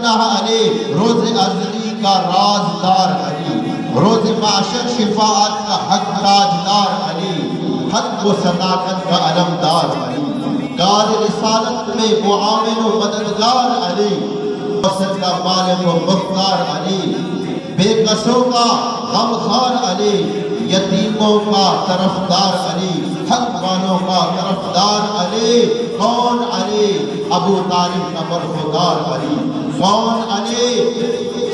اللہ علی، روز ازلی کا رازدار علی، روز معاشر شفاعت کا حق تاجدار علی، حق و صداقت کا علمدار علی، کار رسالت میں معاون و مددگار علی، وصل کا مالک و مختار علی، بے قصوں کا غمخوار علی، یتیموں کا طرفدار علی، حق والوں کا طرفدار علی۔ کون علی؟ ابو طالب کا برخودار علی۔ کون علی؟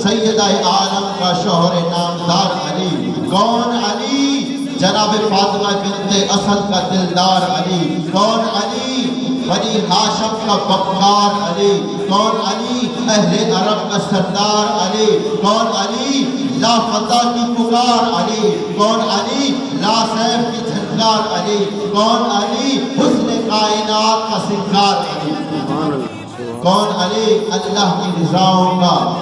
سیدہ عالم کا شوہر نامدار علی۔ کون علی؟ جناب فاطمہ بنت اسد کا دلدار علی۔ کون علی؟ بنی ہاشم کا بکار علی۔ کون علی؟ اہل عرب کا سردار علی۔ کون علی؟ لا فتح کی پکار علی۔ کون علی؟ لا سیف کی جھنکار علی۔ کون علی؟ حسن کائنات کا سنگار علی۔ کون علی؟ اللہ کی رضاؤں کا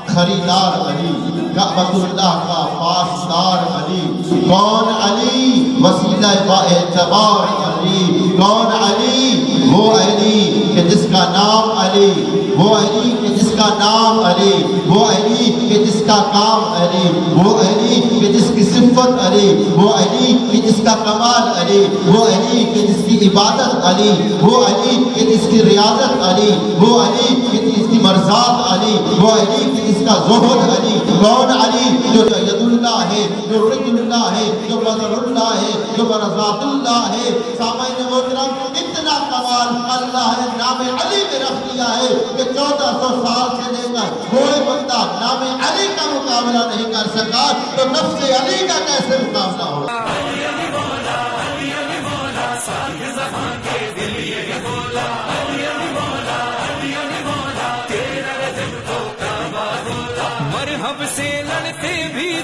خریدار علی، کعبۃ اللہ کا پاسدار علی۔ کون علی؟ وسیلہ با اعتبار علی۔ کون علی؟ وہ علی کہ جس کا نام علی، وہ علی کہ جس کا نام علی، وہ علی کہ جس کا کام علی، وہ علی کہ جس کی صفت علی، وہ علی کہ جس کا کمال علی، وہ علی کہ جس کی عبادت علی، وہ علی کہ جس کی ریاضت علی، وہ علی کہ جس کی مرضات علی، وہ علی کہ جس کا زہد علی۔ کون علی؟ جو ید اللہ ہے، جو رجل اللہ ہے، جو بدر اللہ ہے، جو برزات اللہ ہے۔ سامعین محترم، اتنا کمال اللہ نے نام علی میں رکھ دیا ہے کہ 1400 سال سے لے کر کوئی بندہ نام علی کا مقابلہ نہیں کر سکا، تو نفس علی کا کیسے مقابلہ ہو؟ مرحب سے لڑتے بھی